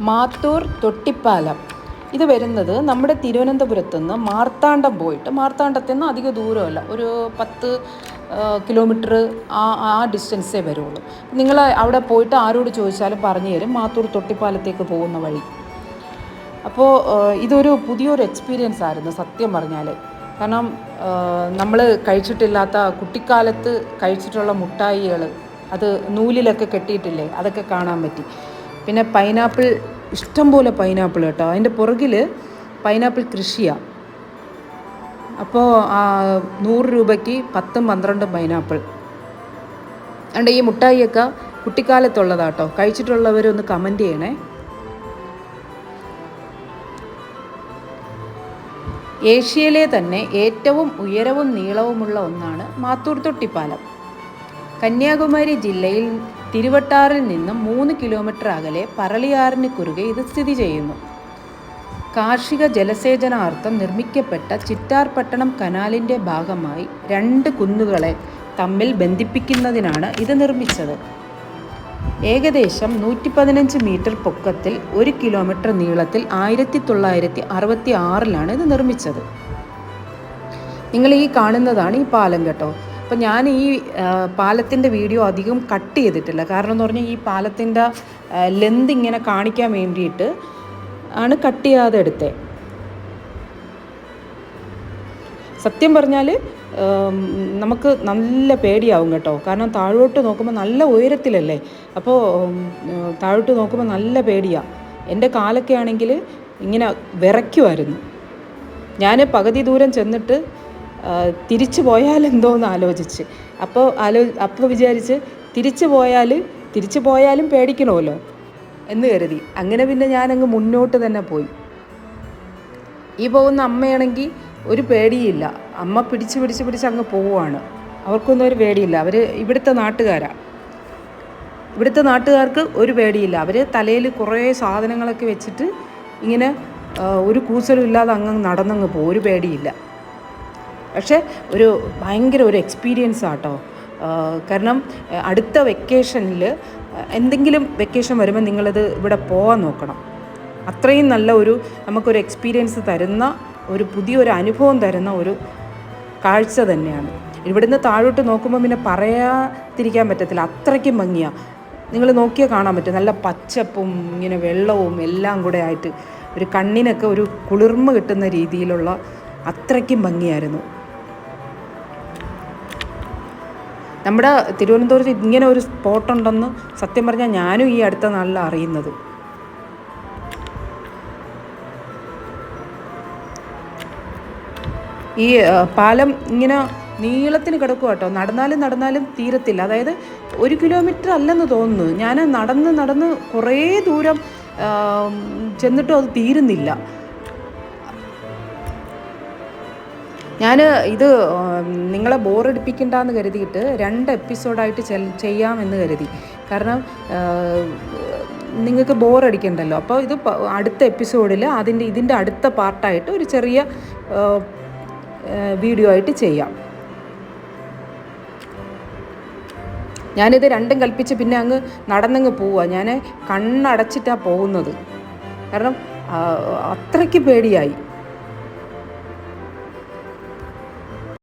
മാത്തൂർ തൊട്ടിപ്പാലം. ഇത് വരുന്നത് നമ്മുടെ തിരുവനന്തപുരത്ത് നിന്ന് മാർത്താണ്ഡം പോയിട്ട്, മാർത്താണ്ഡത്തിൽ നിന്ന് അധിക ദൂരമല്ല, ഒരു 10 കിലോമീറ്റർ ആ ഡിസ്റ്റൻസേ വരുള്ളൂ. നിങ്ങൾ അവിടെ പോയിട്ട് ആരോട് ചോദിച്ചാലും പറഞ്ഞു തരും മാത്തൂർ തൊട്ടിപ്പാലത്തേക്ക് പോകുന്ന വഴി. അപ്പോൾ ഇതൊരു പുതിയൊരു എക്സ്പീരിയൻസ് ആയിരുന്നു സത്യം പറഞ്ഞാൽ. കാരണം നമ്മൾ കഴിച്ചിട്ടില്ലാത്ത, കുട്ടിക്കാലത്ത് കഴിച്ചിട്ടുള്ള മുട്ടായികൾ, അത് നൂലിലൊക്കെ കെട്ടിയിട്ടില്ലേ, അതൊക്കെ കാണാൻ പറ്റി. പിന്നെ പൈനാപ്പിൾ, ഇഷ്ടം പോലെ പൈനാപ്പിൾ കേട്ടോ. അതിൻ്റെ പുറകിൽ പൈനാപ്പിൾ കൃഷിയാണ്. അപ്പോൾ 100 രൂപയ്ക്ക് 10-12 പൈനാപ്പിൾ. അതുകൊണ്ട് ഈ മുട്ടായിയൊക്കെ കുട്ടിക്കാലത്തുള്ളതാട്ടോ. കഴിച്ചിട്ടുള്ളവരൊന്ന് കമൻറ്റ് ചെയ്യണേ. ഏഷ്യയിലെ തന്നെ ഏറ്റവും ഉയരവും നീളവുമുള്ള ഒന്നാണ് മാത്തൂർ തൊട്ടിപ്പാലം. കന്യാകുമാരി ജില്ലയിൽ തിരുവട്ടാറിൽ നിന്നും 3 കിലോമീറ്റർ അകലെ പറളിയാറിന് കുറുകെ ഇത് സ്ഥിതി ചെയ്യുന്നു. കാർഷിക ജലസേചനാർത്ഥം നിർമ്മിക്കപ്പെട്ട ചിറ്റാർപട്ടണം കനാലിൻ്റെ ഭാഗമായി 2 കുന്നുകളെ തമ്മിൽ ബന്ധിപ്പിക്കുന്നതിനാണ് ഇത് നിർമ്മിച്ചത്. ഏകദേശം 115 മീറ്റർ പൊക്കത്തിൽ 1 കിലോമീറ്റർ നീളത്തിൽ 1966 ഇത് നിർമ്മിച്ചത്. നിങ്ങൾ ഈ കാണുന്നതാണ് ഈ പാലം കേട്ടോ. അപ്പം ഞാൻ ഈ പാലത്തിൻ്റെ വീഡിയോ അധികം കട്ട് ചെയ്തിട്ടില്ല. കാരണം എന്ന് പറഞ്ഞാൽ ഈ പാലത്തിൻ്റെ ലെന്ത് ഇങ്ങനെ കാണിക്കാൻ വേണ്ടിയിട്ട് ആണ് കട്ട് ചെയ്യാതെ എടുത്തത്. സത്യം പറഞ്ഞാൽ നമുക്ക് നല്ല പേടിയാവും കേട്ടോ. കാരണം താഴോട്ട് നോക്കുമ്പോൾ നല്ല ഉയരത്തിലല്ലേ, അപ്പോൾ താഴോട്ട് നോക്കുമ്പോൾ നല്ല പേടിയാണ്. എൻ്റെ കാലൊക്കെ ആണെങ്കിൽ ഇങ്ങനെ വിറയ്ക്കുമായിരുന്നു. ഞാൻ പകുതി ദൂരം ചെന്നിട്ട് തിരിച്ചു പോയാലെന്തോന്ന് ആലോചിച്ച്, അപ്പോൾ വിചാരിച്ച് തിരിച്ചു പോയാലും പേടിക്കണമല്ലോ എന്ന് കരുതി. അങ്ങനെ പിന്നെ ഞാനങ്ങ് മുന്നോട്ട് തന്നെ പോയി. ഈ പോകുന്ന അമ്മയാണെങ്കിൽ ഒരു പേടിയില്ല. അമ്മ പിടിച്ച് അങ്ങ് പോവുകയാണ്. അവർക്കൊന്നും ഒരു പേടിയില്ല. അവർ ഇവിടുത്തെ നാട്ടുകാരാണ്. ഇവിടുത്തെ നാട്ടുകാർക്ക് ഒരു പേടിയില്ല. അവർ തലയിൽ കുറേ സാധനങ്ങളൊക്കെ വെച്ചിട്ട് ഇങ്ങനെ ഒരു കൂസലും ഇല്ലാതെ നടന്നങ്ങ് പോകും. ഒരു പേടിയില്ല. പക്ഷേ ഭയങ്കര ഒരു എക്സ്പീരിയൻസ് ആട്ടോ. കാരണം അടുത്ത വെക്കേഷനിൽ, എന്തെങ്കിലും വെക്കേഷൻ വരുമ്പോൾ നിങ്ങളത് ഇവിടെ പോകാൻ നോക്കണം. അത്രയും നല്ല നമുക്കൊരു എക്സ്പീരിയൻസ് തരുന്ന, പുതിയൊരു അനുഭവം തരുന്ന ഒരു കാഴ്ച തന്നെയാണ്. ഇവിടുന്ന് താഴോട്ട് നോക്കുമ്പോൾ പിന്നെ പറയാതിരിക്കാൻ പറ്റത്തില്ല, അത്രയ്ക്കും ഭംഗിയാണ്. നിങ്ങൾ നോക്കിയാൽ കാണാൻ പറ്റും. നല്ല പച്ചപ്പും ഇങ്ങനെ വെള്ളവും എല്ലാം കൂടെ ആയിട്ട് ഒരു കണ്ണിനൊക്കെ ഒരു കുളിർമ കിട്ടുന്ന രീതിയിലുള്ള അത്രയ്ക്കും ഭംഗിയായിരുന്നു. നമ്മുടെ തിരുവനന്തപുരത്ത് ഇങ്ങനെ ഒരു സ്പോട്ടുണ്ടെന്ന് സത്യം പറഞ്ഞാൽ ഞാനും ഈ അടുത്ത നാളിൽ അറിയുന്നത്. ഈ പാലം ഇങ്ങനെ നീളത്തിന് കിടക്കുക കേട്ടോ. നടന്നാലും തീരത്തില്ല. അതായത് 1 കിലോമീറ്റർ അല്ലെന്ന് തോന്നുന്നു. ഞാൻ നടന്ന് കുറേ ദൂരം ചെന്നിട്ടും അത് തീരുന്നില്ല. ഞാൻ ഇത് നിങ്ങളെ ബോറടിപ്പിക്കണ്ടെന്ന് കരുതിയിട്ട് 2 എപ്പിസോഡായിട്ട് ചെയ്യാമെന്ന് കരുതി. കാരണം നിങ്ങൾക്ക് ബോറടിക്കണ്ടല്ലോ. അപ്പോൾ ഇത് അടുത്ത എപ്പിസോഡിൽ ഇതിൻ്റെ അടുത്ത പാർട്ടായിട്ട് ഒരു ചെറിയ വീഡിയോ ആയിട്ട് ചെയ്യാം. ഞാനിത് രണ്ടും കൽപ്പിച്ച് പിന്നെ നടന്നങ്ങ് പോവുക. ഞാൻ കണ്ണടച്ചിട്ടാണ് പോകുന്നത്. കാരണം അത്രയ്ക്ക് പേടിയായി.